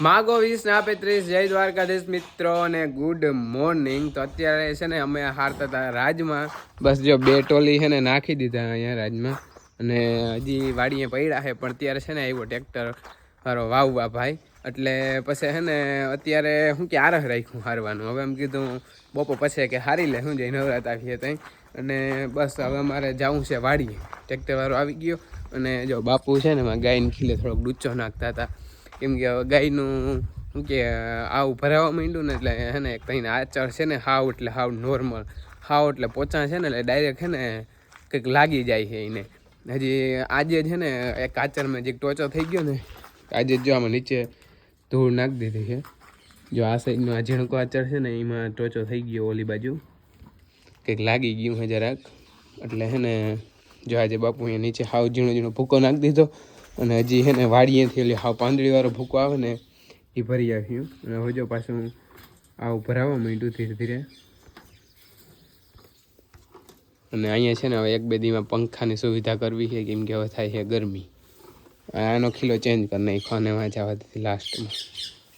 માગો 20 ને આપે 30 જય દ્વારકાધીશ મિત્રો અને ગુડ મોર્નિંગ. તો અત્યારે છે ને અમે હારતા હતા રાજમાં. બસ જો 2 ટોલી છે ને નાખી દીધા અહીંયા રાજમાં અને હજી વાડીએ પડ્યા છે. પણ અત્યારે છે ને આવ્યો ટ્રેક્ટર મારો વાવવા ભાઈ, એટલે પછી છે ને અત્યારે શું કે આરહ રાખ્યું હારવાનું. હવે એમ કીધું બપોર પછી કે હારી લે શું જઈ નવરાત આવીએ ત્યાં. અને બસ હવે અમારે જવું છે વાડીએ. ટ્રેક્ટરવાળો આવી ગયો અને જો બાપુ છે ને એમાં ગાયને ખીલે થોડોક ડૂચો નાખતા હતા. કેમ કે ગાયનું શું કે આવું ભરાવા માંડ્યું ને એટલે હે ને કંઈને આચર છે ને હાવ એટલે હાવ નોર્મલ, હાવ એટલે પોચા છે ને એટલે ડાયરેક્ટ છે ને કંઈક લાગી જાય છે એને. હજી આજે છે ને એક આચરમાં જે ટોચો થઈ ગયો ને આજે જો આમાં નીચે ધૂળ નાખી દીધી છે. જો આ સાઈડનો આ ઝીણકો આચર છે ને એમાં ટોચો થઈ ગયો, ઓલી બાજુ કંઈક લાગી ગયું છે જરાક. એટલે છે ને જો આજે બાપુ અહીંયા નીચે હાવ ઝીણો ઝીણો ભૂકો નાખી દીધો અને હજી છે ને વાડીએથી એટલે હાવ પાંદડીવાળો ભૂકો આવે ને એ ભરી આવ્યું. અને હવે જો પાછું આવું ભરાવા માંડ્યું ધીરે ધીરે. અને અહીંયા છે ને હવે 1-2 દીમાં પંખાની સુવિધા કરવી છે કેમ કે હવે થાય છે ગરમી. આનો ખીલો ચેન્જ કરી નાખ્યો અને વાંચવા દીધી લાસ્ટમાં.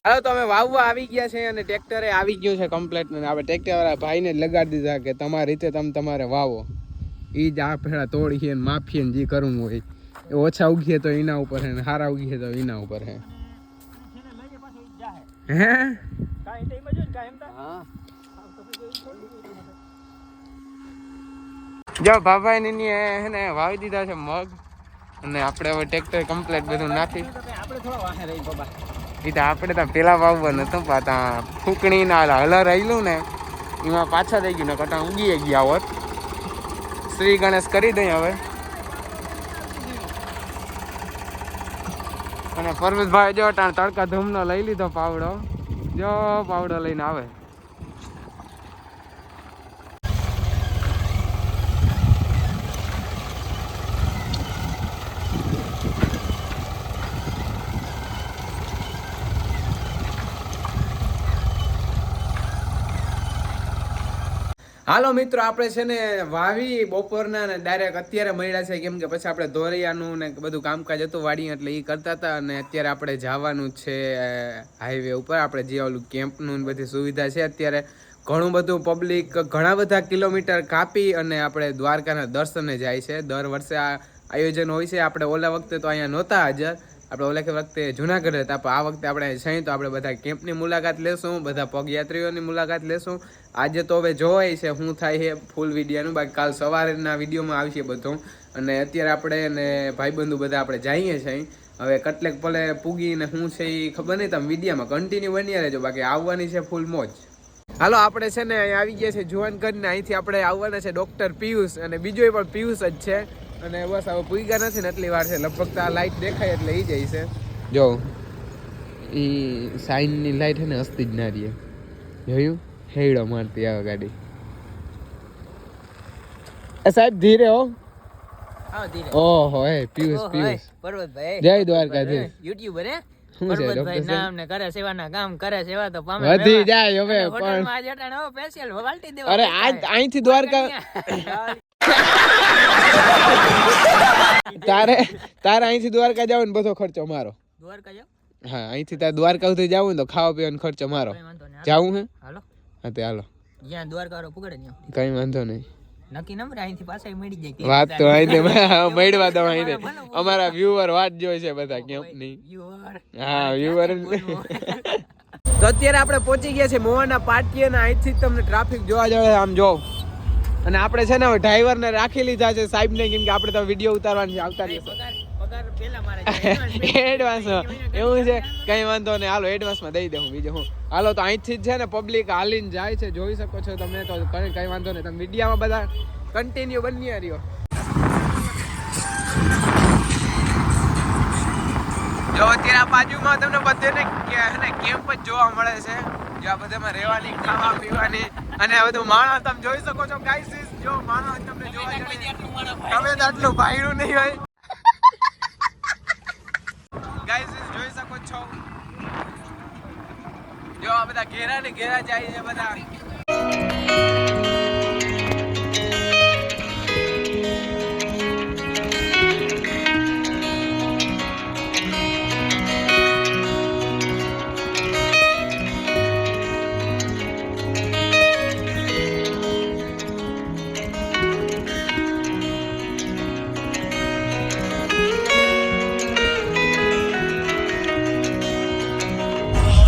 હાલો તો અમે વાવવા આવી ગયા છે અને ટ્રેક્ટરે આવી ગયું છે કમ્પ્લેટ. અને આપણે ટ્રેક્ટરવાળા ભાઈને જ લગાડી દીધા કે તમારી રીતે તમારે વાવો. એ જ આ ફેરા તોડીએ ને માફીએ ને જે કરવું હોય. ઓછા ઉગીએ તો એના ઉપર હે ને સારા ઉગીએ તો એના ઉપર હે. હે જો ભાભાઈ ની હે ને વાવી દીધા છે મગ. અને આપણે હવે ટ્રેક્ટર કમ્પ્લીટ બધું નાખી. એ તો આપણે તો પેલા વાવવા નતું પાતા ફૂકણી ના હલર રહેલું ને એમાં પાછા થઈ ગયું ને કટા ઉગી ગયા હોત. શ્રી ગણેશ કરી દઈ હવે. અને પરમેશભાઈ જો તડકા ધૂમનો લઈ લીધો પાવડો. જો પાવડો લઈને આવે. હાલો મિત્રો, આપણે છે ને વાવી બપોરના ને ડાયરેક્ટ અત્યારે મળ્યા છે. કેમ કે પછી આપણે દોરિયાનું ને બધું કામકાજ હતું વાડી એટલે એ કરતા હતા. અને અત્યારે આપણે જવાનું છે હાઈવે ઉપર. આપણે જે ઓલું કેમ્પનું બધી સુવિધા છે અત્યારે ઘણું બધું પબ્લિક ઘણા બધા કિલોમીટર કાપી અને આપણે દ્વારકાના દર્શને જાય છે. દર વર્ષે આ આયોજન હોય છે. આપણે ઓલા વખતે તો અહીંયા નહોતા હાજર, આપણે ઓલા વખતે જુનાગઢ હતા. પણ આ વખતે આપણે છીએ તો આપણે બધા કેમ્પની મુલાકાત લેશું, બધા પગયાત્રીઓની મુલાકાત લેશું. આજે તો હવે જોવાય છે શું થાય છે ફૂલ વિડીયોનું. બાકી કાલ સવારના વિડીયોમાં આવશે બધું. અને અત્યારે આપણે અને ભાઈબંધુ બધા આપણે જઈએ છીએ. હવે કેટલેક પલે પૂગીને શું છે એ ખબર નહીં, તમે વિડીયોમાં કન્ટિન્યુ બની રહેજો. બાકી આવવાની છે ફૂલ મોજ. હાલો આપણે છે ને આવી ગયા છે જુવાન કરીને. અહીંથી આપણે આવવાના છે ડૉક્ટર પિયુષ અને બીજો પણ પિયુષ જ છે. અને બસ હવે પૂગ્યા નથી ને એટલી વાર છે. લગભગ આ લાઇટ દેખાય એટલે એ જાય છે. જો એ સાઈનની લાઇટ છે ને હસતી જ ના રહીએ. જોયું હેડો મારતી આવે ગાડી. સાહેબ ધીરે હો. ઓહો હે પિયુષ પર્વતભાઈ જય દ્વારકાધીશ. યુટ્યુબર હે પર્વતભાઈ નામ ને કરે સેવાના કામ કરે. સેવા તો પામે વધી જાય હવે. પણ આજ અટાણે હો સ્પેશિયલ વાલટી દેવા. અરે આજ અહીંથી દ્વારકા તારે અહીંથી દ્વારકા જાવ ને બધો ખર્ચો મારો. દ્વારકા જાવ? હા, અહીંથી તારે દ્વારકા સુધી જાવ ને તો ખાવા પીવાનો ખર્ચો મારો. જાવું હે? હાલો. હા તે હાલો. જ્યાં દ્વારકા વાળો પુગડે ને કઈ વાંધો નહીં. નક્કી નંબર અહીંથી પાછા મળી જાય. વાત તો અહીંથી મળવા દો. અહીંથી અમારા વ્યુઅર વાત જોઈ છે બધા કેમ્પની. હા વ્યુઅર. તો અત્યારે આપણે પહોંચી ગયા છે મોવાના પાટીએ ને અહીંથી તમને ટ્રાફિક જોવા જવે આમ જો. અને આપણે છે ને ડ્રાઈવરને રાખી લીધા છે સાહેબને, કેમ કે આપણે તો વિડીયો ઉતારવાની આવતા એડવાન્સ એવું છે. કઈ વાંધો નહીં, હાલો એડવાન્સમાં દઈ દઉં બીજું હું. હાલો તો અહીંથી જ છે ને પબ્લિક હાલીને જાય છે, જોઈ શકો છો તમે. તો કઈ વાંધો નહીં, તમે વિડીયોમાં બધા કન્ટિન્યુ બની રહ્યો. જો અત્યારે બાજુમાં તમને બધાને કેમ્પ જ જોવા મળે છે. જો આ બધામાં રહેવાની, ખાવા પીવાની અને આ બધું માણસ તમે જોઈ શકો છો. ગાઈસ જો માણસ તમને જોવા મળે, તમે તો આટલું ભાઈડું નહીં હોય. ગાઈસ જોઈ શકો છો. જો આ બધા ઘેરા ને ઘેરા જાય છે બધા.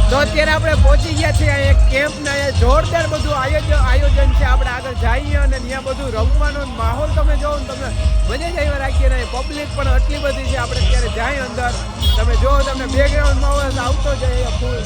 તો અત્યારે આપણે પહોંચી ગયા છીએ એક કેમ્પના જોરદાર બધું આયોજન છે. આપણે આગળ જઈએ અને ત્યાં બધું રમવાનો માહોલ તમે જોવો ને તમને મજા જ આવ્યા રાખીએ ને. પબ્લિક પણ આટલી બધી છે. આપણે અત્યારે જાય અંદર તમે જો તમને બેકગ્રાઉન્ડ માહોલ આવતો જાય ફૂલ.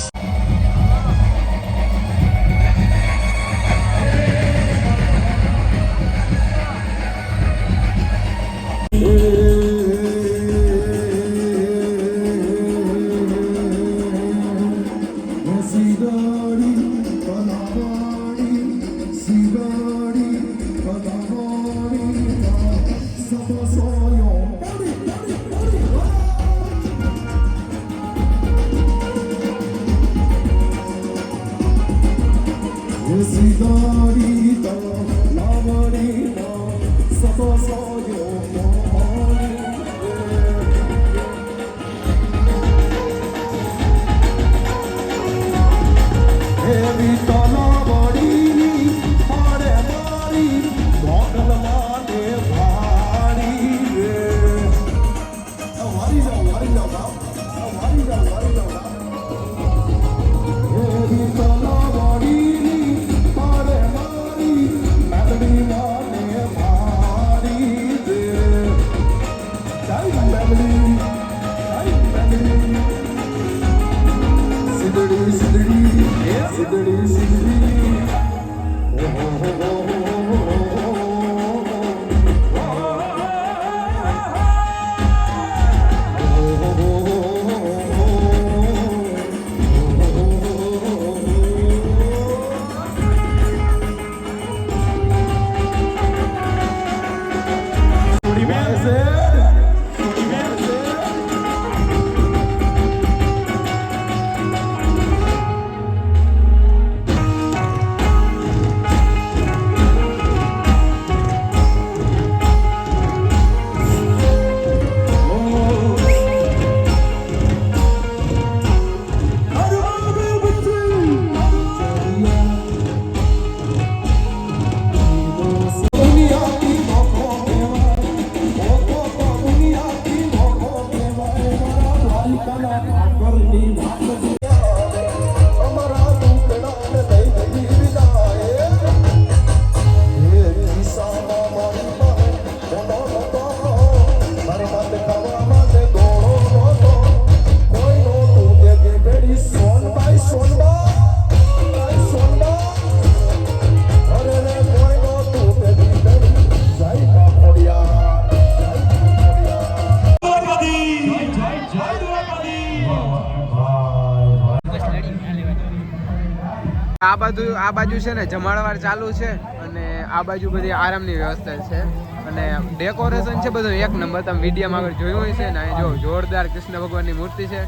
આ બાજુ છે ને જમાડવાર ચાલુ છે અને આ બાજુ બધી આરામની વ્યવસ્થા છે અને ડેકોરેશન છે બધું એક નંબર. તમે વિડીયોમાં આગળ જોયું હોય છે ને જો જોરદાર કૃષ્ણ ભગવાનની મૂર્તિ છે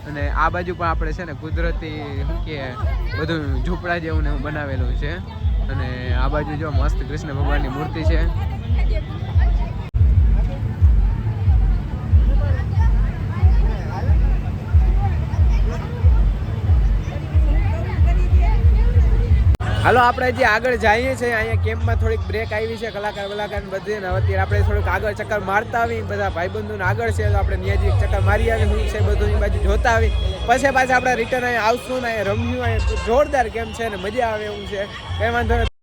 અને આ બાજુ પણ આપણે છે ને કુદરતી શું કે બધું ઝૂંપડા જેવું ને બનાવેલું છે અને આ બાજુ જો મસ્ત કૃષ્ણ ભગવાનની મૂર્તિ છે. હાલો આપણે જે આગળ જઈએ છીએ અહીંયા કેમ્પમાં થોડીક બ્રેક આવી છે કલાકાર બધી ને અત્યારે આપણે થોડુંક આગળ ચક્કર મારતા આવી બધા ભાઈબંધોને આગળ છે તો આપણે ત્યાંથી ચક્કર મારી આવી શું છે બધું એ બાજુ જોતા આવી પછી પાછા આપણે રિટર્ન અહીંયા આવશું ને અહીંયા રમ્યું અહીંયા જોરદાર કેમ્પ છે ને મજા આવે એવું છે કંઈ વાંધો નથી.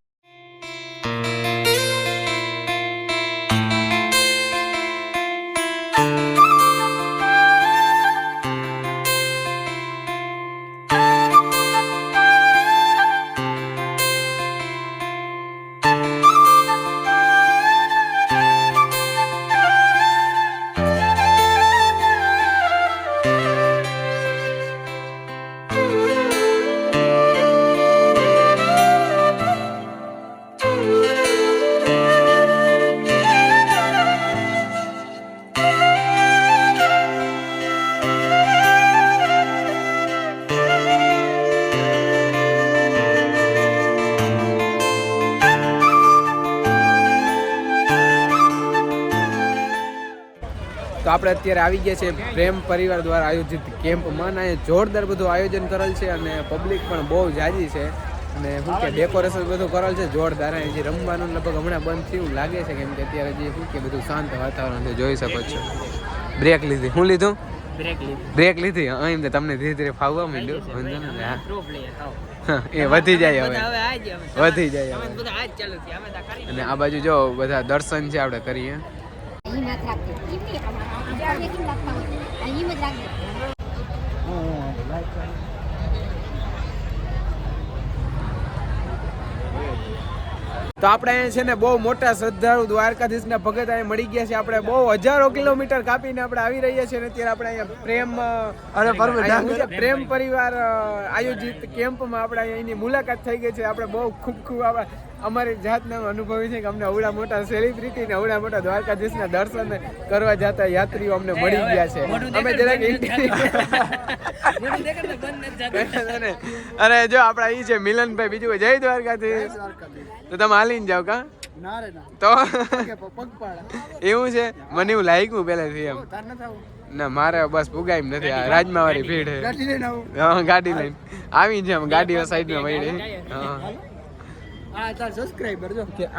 તો આપણે અત્યારે આવી ગયા છે પ્રેમ પરિવાર દ્વારા આયોજિત કેમ્પમાં અને જોરદાર બધું આયોજન કરેલ છે અને પબ્લિક પણ બહુ જાજી છે અને શું કે ડેકોરેશન બધું કરેલ છે જોરદાર. જે રમવાનું લગભગ હમણાં બંધ થયું લાગે છે કેમ કે અત્યારે જે શું કે બધું શાંત વાતાવરણ છે જોઈ શકો છો. બ્રેક લીધી શું લીધું બ્રેક લીધી હા એમ તો તમને ધીરે ધીરે ફાવવા માંડ્યું વાંધો નથી હા એ વધી જાય હવે વધી જાય હવે અને આ બાજુ જો બધા દર્શન છે આપણે કરીએ તો આપણે અહીંયા છે ને બહુ મોટા શ્રદ્ધાળુ દ્વારકાધીશના ભગત અહીંયા મળી ગયા છે આપણે બહુ હજારો કિલોમીટર કાપીને આપણે આવી રહ્યા છીએ અને અત્યારે આપણે અહીંયા પ્રેમ પરિવાર આયોજિત કેમ્પમાં આપણે અહીંયા એની મુલાકાત થઈ ગઈ છે આપણે બહુ ખૂબ અમારી જાતના અનુભવી છે કે અમને અવડા મોટા સેલિબ્રિટી ને અવડા મોટા દ્વારકાધીશના દર્શન કરવા જતા યાત્રીઓ અમને મળી ગયા છે અમે જરાક અરે જો આપડા ઈ છે મિલનભાઈ બીજું જય દ્વારકાધીશ તો તમે હાલીને જાવ કા તો એવું છે મને એવું લાગ્યું પેલાથી એમ ના મારે બસ પુગાઈ નથી આ રાજમા વાળી ભીડ હા ગાડી લઈને આવી છે ગાડી સાઈડમાં વળી હા આ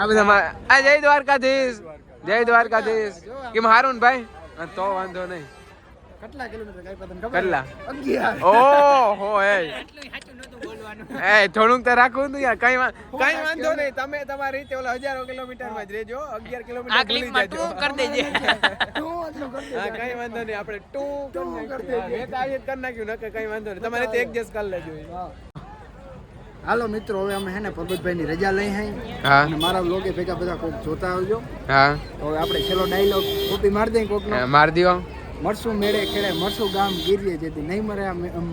બધા આ જય દ્વારકાધીશ કેમ હારું ને ભાઈ તો વાંધો નહીં કેટલા કિલોમીટર કેટલા 11 ઓહો એ થોડુંક તો રાખવું ને યાર કઈ વાંધો નહીં તમે તમારી રીતે ઓલા હજારો કિલોમીટર માં જ રહેજો 11 કિલોમીટર આ ક્લિપ માં ટુ કરી દેજે હા કઈ વાંધો નહીં આપણે ટુ કરી દેજે એક આ કરી નાખ્યું નકે કઈ વાંધો નહીં તમારે તે એડજસ્ટ કરી લેજો હાલો મિત્રો હવે અમે હે ને પરબતભાઈ ની રજા લઈ હા અને મારા વ્લોગે ભેગા બધા કોક જોતા આવજો હા તો હવે આપણે છેલ્લો ડાયલોગ કોપી માર દઈએ કોક નો માર દિયો મરસું મેળે ખેડે મરસું ગામ ગીરીએ જેથી નહીં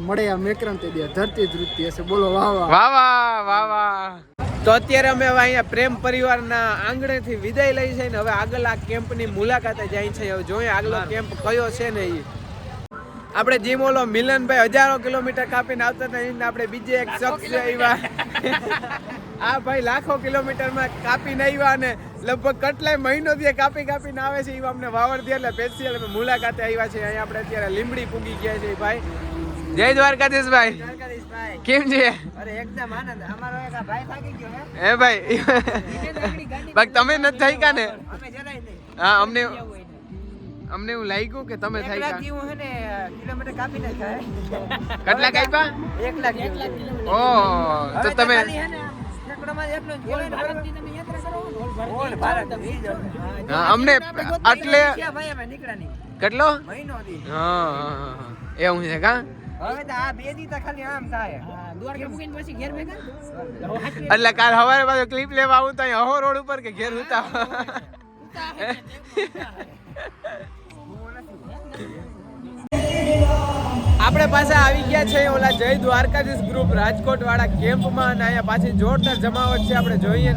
મળે આ મેકરમ તે દે ધરતી ધૃતિ હશે બોલો વાહ વાહ વાહ વાહ તો અત્યારે અમે હવે અહીંયા પ્રેમ પરિવારના આંગણેથી વિદાય લઈ છે ને હવે આગળ આ કેમ્પની મુલાકાતે જાય છે હવે જોઈએ આગલો કેમ્પ કયો છે ને એ આપણે જીમ ઓલો મિલનભાઈ હજારો કિલોમીટર કાપીને આવતા હતા આપણે બીજે એક શખ્સ આવ્યા આ ભાઈ લાખો કિલોમીટરમાં કાપીને આવ્યા અને લગભગ કેટલાય મહિનોથી કાપીને આવે છે એ અમને વાવરથી એટલે સ્પેશિયલ અમે મુલાકાતે આવ્યા છે અહીંયા આપણે અત્યારે લીંબડી પૂગી ગયા છે ભાઈ જય દ્વારકાધીશ ભાઈ કેમ છે અરે એકદમ આનંદ અમારો એક ભાઈ ભાગી ગયો હે ભાઈ બાકી તમે નથી થઈ કા ને હા અમને એવું લાગ્યું કે તમે થઈ ગયા હું હે ને કિલોમીટર કાપી નાખ્યા કેટલા કાપ્યા 1 લાખ કિલોમીટર ઓહ તો તમે અમને એટલે કેટલો હા એવું છે કા હવે તો આ બે દી તો ખાલી આમ થાય દ્વારકા મૂકીને પછી ઘેર ભેગા એટલે કાલ સવારે પાછો ક્લિપ લેવા આવું તો અહીં અહો રોડ ઉપર કે ઘેર ઉતા આપણે પાછા આવી ગયા છે ઓલા જય દ્વારકાધીશ ગ્રુપ રાજકોટ વાળા કેમ્પમાં અને અહીંયા પાછી જોરદાર જમાવટ છે આપણે જોઈએ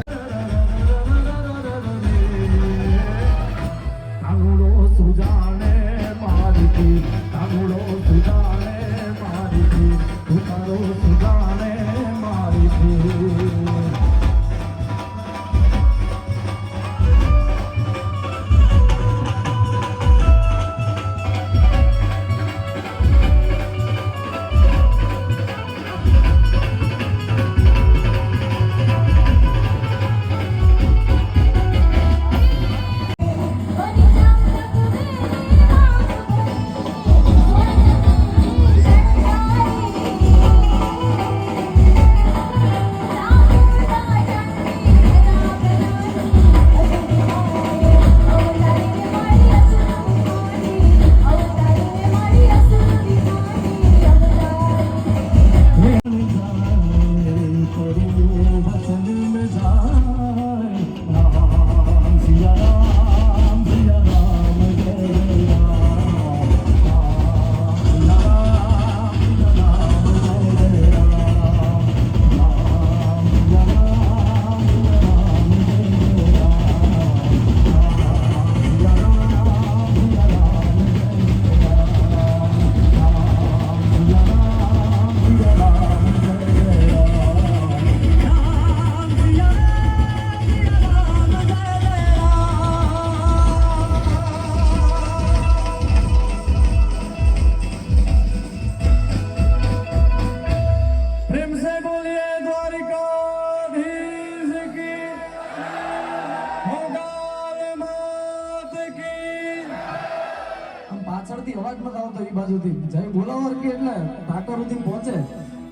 બાજુથી જય બોલાવો કે એટલે ઠાકોર સુધી પહોંચે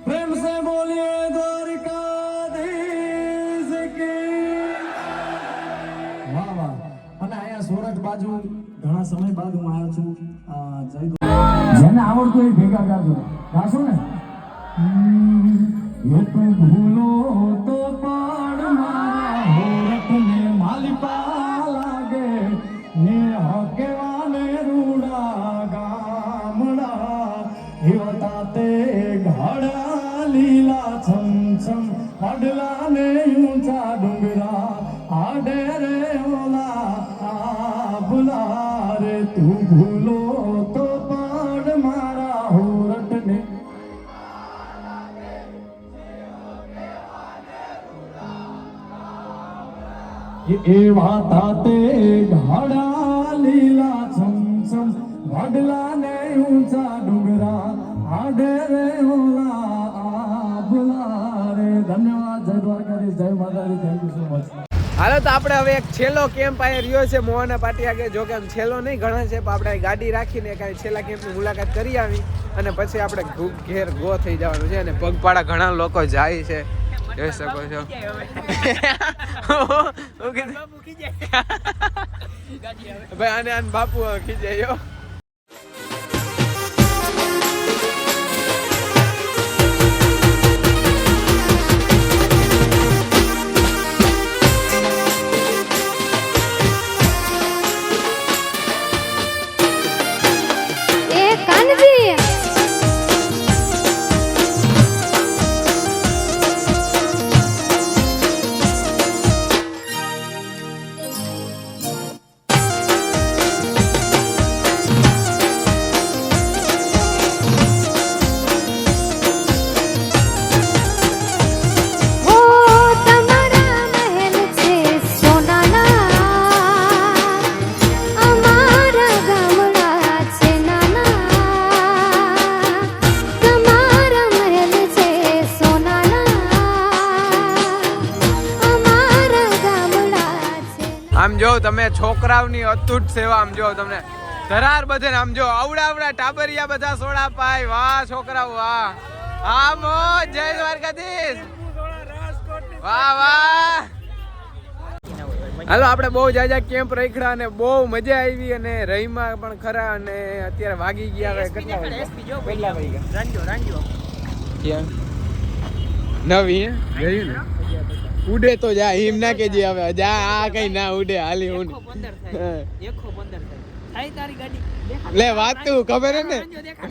પ્રેમ સે બોલીએ દ્વારકાધીશ કી વાહ વાહ અને અહીંયા સોરઠ બાજુ ઘણા સમય બાદ હું આવ્યો છું જય જેને આવડતું એ ભેગા ગાજો ગાશો ને એ તો ભૂલો તો પાડ મારા હોરઠ ને માલિપા લાગે ને હકેવાને રૂડા ગામડા હિવતા તે ઘાડા લીલા છમ છમ અડલા ને ઊંચા ડુંગરા આડે રે ઓલા આબલા રે તું ભૂલો તો પાડ મારા હોરઠ ને એવા તાતે ઘાડા લીલા છમ છમ વડલા ને ઊંચા ડુંગરા આડે રે ઓલા આબલા રે ધન્યવાદ જય દ્વારકાધીશ જય માતાજી થેન્ક યુ સો મચ હાલો તો આપણે હવે એક છેલ્લો કેમ્પ અહીંયા રહ્યો છે મોહના પાટી આગળ. જો કે આમ છેલ્લો નહીં ઘણા છે, પણ આપણે ગાડી રાખીને કાંઈ છેલ્લા કેમ્પની મુલાકાત કરી આવી અને પછી આપણે ઘેર ગો થઈ જવાનું છે. અને પગપાળા ઘણા લોકો જાય છે, જોઈ શકો છો. ભાઈ આને બાપુ ખીજાયો. આમ જો તમે છોકરાઓની અતૂટ સેવા, આમ જો તમને ધરાર બધે આમ જો આવડા ટાબરિયા બધા સોડા પાય. વાહ છોકરાઓ વાહ. હા મોજ, જય દ્વારકાધીશ. વાહ વાહ. હાલો આપણે બહુ જાજા કેમ્પ રાખ્યા અને બહુ મજા આવી અને રહીમાં પણ ખરા. અને અત્યારે વાગી ગયા હવે કેટલા વાગ્યા? ક્યાં નવી ગયું ને ઉડે તો જા એમ ના કેજે હવે જા આ કઈ ના ઉડે હાલી હું લે વાત તું ખબર હે ને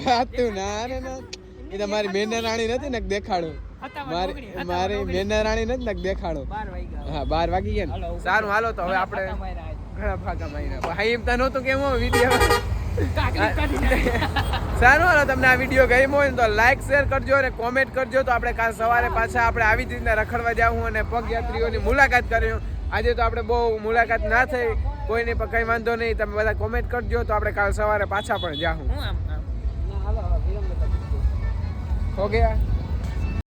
વાત તું ના રે ના એ તો મારી મેના રાણી નથી ને દેખાડો મારી મેના રાણી નથી ને દેખાડો. હા 12 વાગી ગયા ને. સારું હાલો તો હવે આપણે ઘણા ફાકા માર્યા. હા એમ તો નહોતું કેમ વિડીયો. સારું હાલો તમને આ વિડીયો ગમ્યો હોય ને તો લાઈક શેર કરજો અને કોમેન્ટ કરજો. તો આપણે કાલ સવારે પાછા આપણે આવી જ રીતના રખડવા જાઉં અને પગયાત્રીઓની મુલાકાત કર્યું. આજે તો આપણે બહુ મુલાકાત ના થઈ કોઈની પણ કંઈ વાંધો નહીં, તમે બધા કોમેન્ટ કરજો તો આપણે કાલ સવારે પાછા પણ જાઉં. હો ગયા.